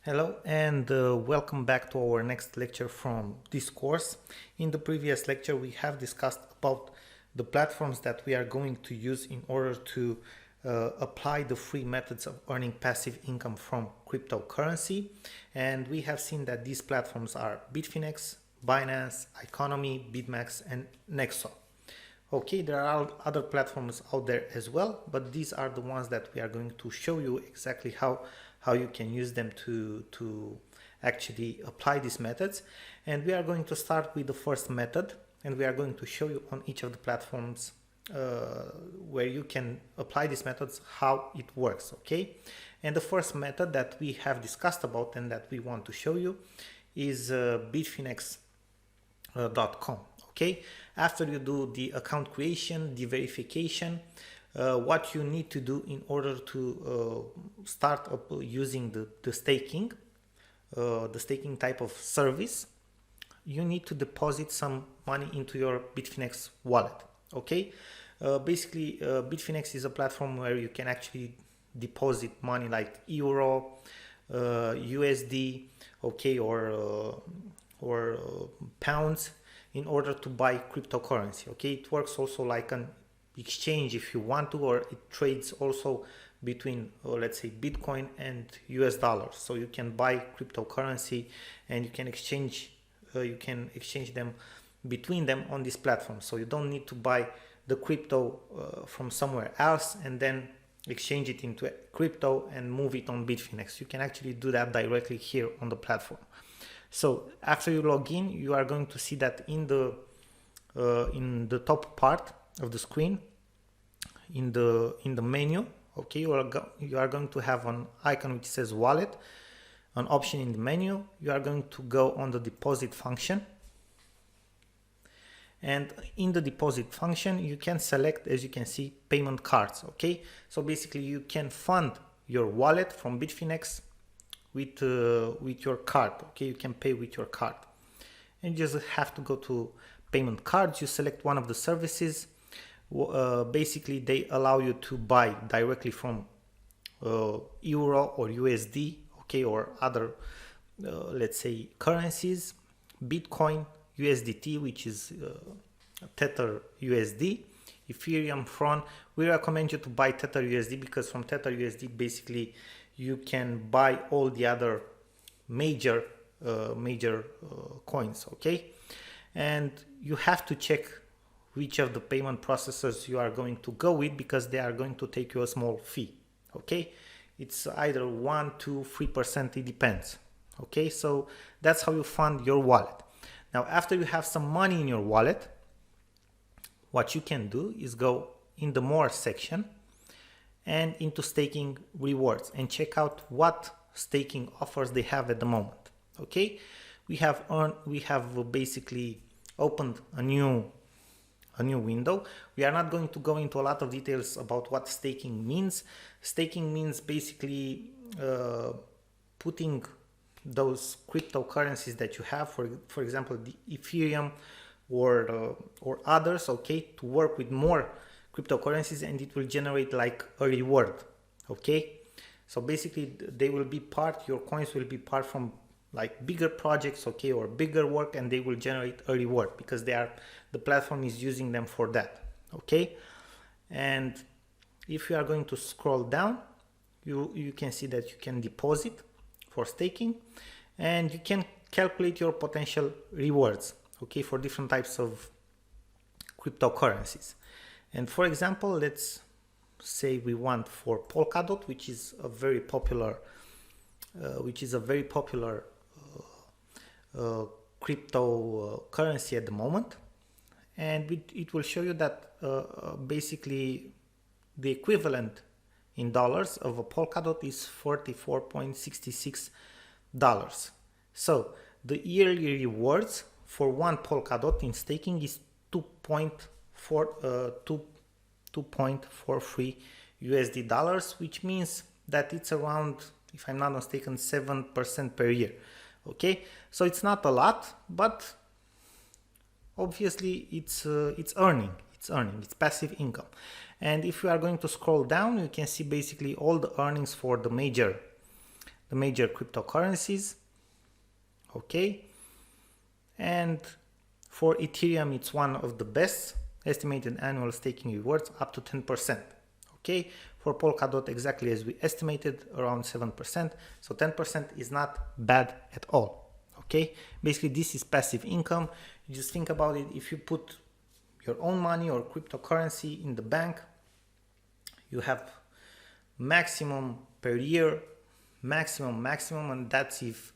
Hello and welcome back to our next lecture from this course. In the previous lecture we have discussed about the platforms that we are going to use in order to apply the free methods of earning passive income from cryptocurrency, and we have seen that these platforms are Bitfinex, Binance, Economy, BitMax and Nexo. Okay, there are other platforms out there as well, but these are the ones that we are going to show you exactly how you can use them to actually apply these methods. And we are going to start with the first method, and we are going to show you on each of the platforms where you can apply these methods, how it works. Okay, and the first method that we have discussed about and that we want to show you is bitfinex.com. Okay, after you do the account creation, the verification, what you need to do in order to start up using the staking type of service, you need to deposit some money into your Bitfinex wallet. Okay, basically Bitfinex is a platform where you can actually deposit money like euro, USD, okay, or pounds in order to buy cryptocurrency. Okay, it works also like an exchange if you want to, or it trades also between let's say Bitcoin and US dollars. So you can buy cryptocurrency and you can exchange them between them on this platform. So you don't need to buy the crypto from somewhere else and then exchange it into crypto and move it on Bitfinex. You can actually do that directly here on the platform. So after you log in, you are going to see that in the top part of the screen, in the menu, okay, you are going to have an icon which says wallet, an option in the menu. You are going to go on the deposit function, and in the deposit function you can select, as you can see, payment cards. Okay, so basically you can fund your wallet from Bitfinex with your card. Okay, you can pay with your card, and you just have to go to payment cards. You select one of the services. Basically they allow you to buy directly from euro or USD, okay, or other let's say currencies, Bitcoin, USDT, which is Tether USD, Ethereum, Tron. We recommend you to buy Tether USD because from Tether USD basically you can buy all the other major coins. Okay, and you have to check which of the payment processors you are going to go with, because they are going to take you a small fee. Okay, it's either 1, 2, 3%, it depends. Okay, so that's how you fund your wallet. Now after you have some money in your wallet, what you can do is go in the more section and into staking rewards and check out what staking offers they have at the moment. Okay, we have basically opened a new window. We are not going to go into a lot of details about what staking means. Staking means basically putting those cryptocurrencies that you have, for example the Ethereum or others, okay, to work with more cryptocurrencies, and it will generate like a reward. Okay, so basically they will be your coins will be part from like bigger projects, okay, or bigger work, and they will generate a reward because the platform is using them for that. Okay, and if you are going to scroll down, you can see that you can deposit for staking, and you can calculate your potential rewards, okay, for different types of cryptocurrencies. And for example, let's say we want for Polkadot, which is a very popular cryptocurrency at the moment, and it will show you that basically the equivalent in dollars of a Polkadot is $44.66. So the yearly rewards for one Polkadot in staking is 2.43 USD dollars, which means that it's around, if I'm not mistaken, 7% per year. Okay, so it's not a lot, but obviously it's earning, it's passive income. And if you are going to scroll down, you can see basically all the earnings for the major the major cryptocurrencies. Okay, and for Ethereum, it's one of the best estimated annual staking rewards, up to 10%. Okay, for Polkadot, exactly as we estimated, around 7%. So 10% is not bad at all. Okay, basically this is passive income. You just think about it. If you put your own money or cryptocurrency in the bank, you have maximum per year, maximum, and that's if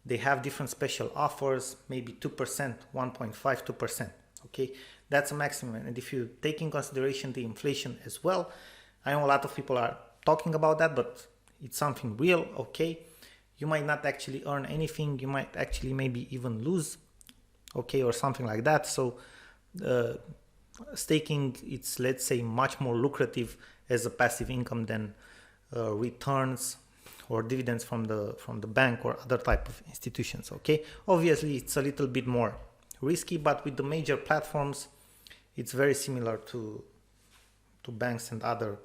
they have different special offers, maybe 2%, 1.5, 2%. Okay, that's a maximum. And if you take in consideration the inflation as well, I know a lot of people are talking about that, but it's something real. Okay, you might not actually earn anything, you might actually maybe even lose, okay, or something like that. So staking, it's, let's say, much more lucrative as a passive income than returns or dividends from the bank or other type of institutions. Okay, obviously it's a little bit more risky, but with the major platforms it's very similar to banks and other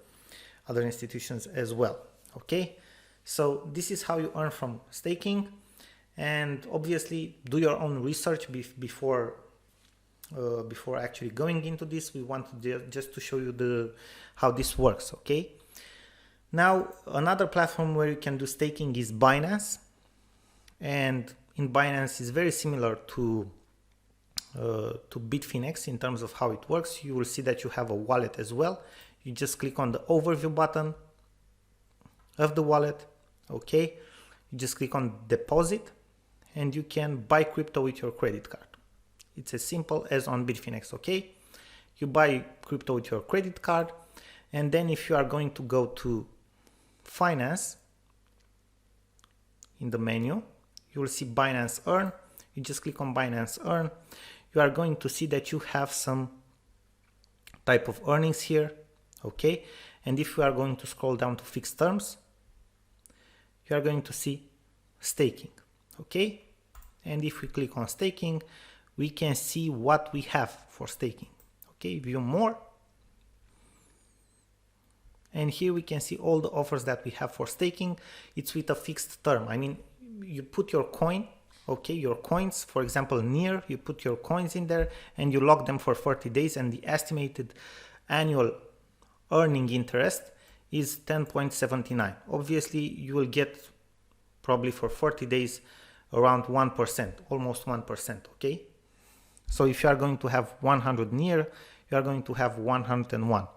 institutions as well. Okay, so this is how you earn from staking, and obviously do your own research before actually going into this. We want to just to show you how this works. Okay, now another platform where you can do staking is Binance, and in Binance is very similar to Bitfinex in terms of how it works. You will see that you have a wallet as well. You just click on the overview button of the wallet. Okay, you just click on deposit and you can buy crypto with your credit card. It's as simple as on Bitfinex. Okay, you buy crypto with your credit card, and then if you are going to go to finance, in the menu you will see Binance Earn. You just click on Binance Earn. You are going to see that you have some type of earnings here. Okay, and if you are going to scroll down to fixed terms, you are going to see staking. Okay, and if we click on staking, we can see what we have for staking. Okay, view more, and here we can see all the offers that we have for staking. It's with a fixed term. I mean, you put your coin, okay, your coins, for example, near, you put your coins in there and you lock them for 40 days, and the estimated annual earning interest is 10.79. Obviously you will get probably for 40 days around 1%, almost 1%. Okay, so if you are going to have 100 near, you are going to have 101.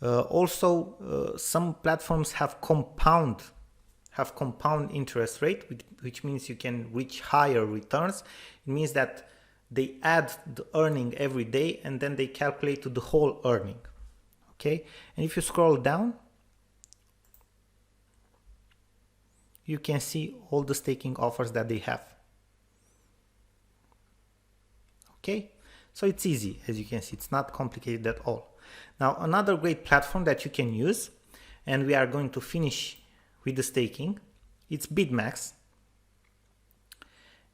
Also, some platforms have compound interest rate, which means you can reach higher returns. It means that they add the earning every day and then they calculate to the whole earning. Okay, and if you scroll down, you can see all the staking offers that they have. Okay, so it's easy. As you can see, it's not complicated at all. Now another great platform that you can use, and we are going to finish with the staking, it's Bitmax.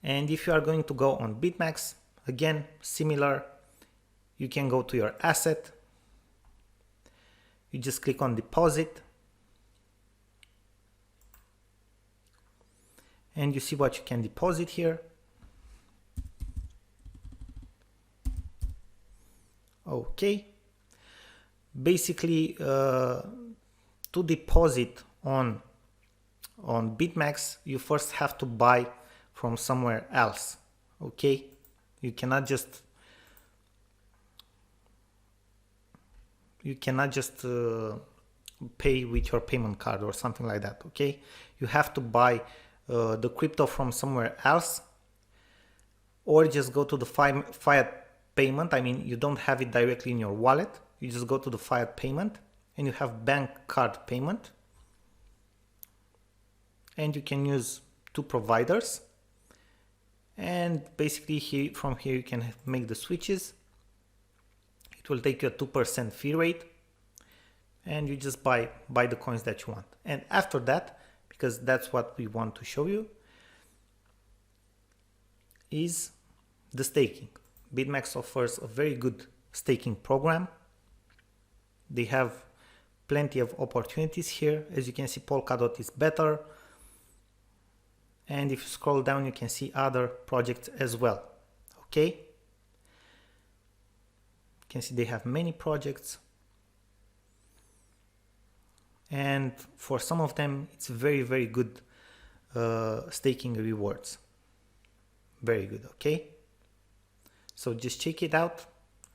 And if you are going to go on Bitmax, again, similar, you can go to your asset, you just click on deposit, and you see what you can deposit here. Okay, basically to deposit on Bitmax, you first have to buy from somewhere else. Okay, you cannot just pay with your payment card or something like that. Okay, you have to buy the crypto from somewhere else, or just go to the fiat payment. I mean, you don't have it directly in your wallet, you just go to the fiat payment and you have bank card payment, and you can use two providers, and basically from here you can make the switches. It will take you a 2% fee rate, and you just buy the coins that you want. And after that, because that's what we want to show you, is the staking. Bitmax offers a very good staking program. They have plenty of opportunities here. As you can see, Polkadot is better. and if you scroll down you can see other projects as well. Okay, you can see they have many projects, and for some of them it's very good staking rewards. Very good. Okay, so just check it out.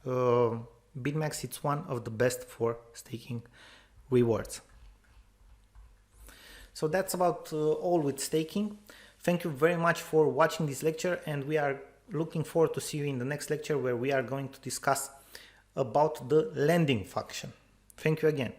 Bitfinex, it's one of the best for staking rewards. So that's about all with staking. Thank you very much for watching this lecture, and we are looking forward to see you in the next lecture where we are going to discuss about the lending function. Thank you again.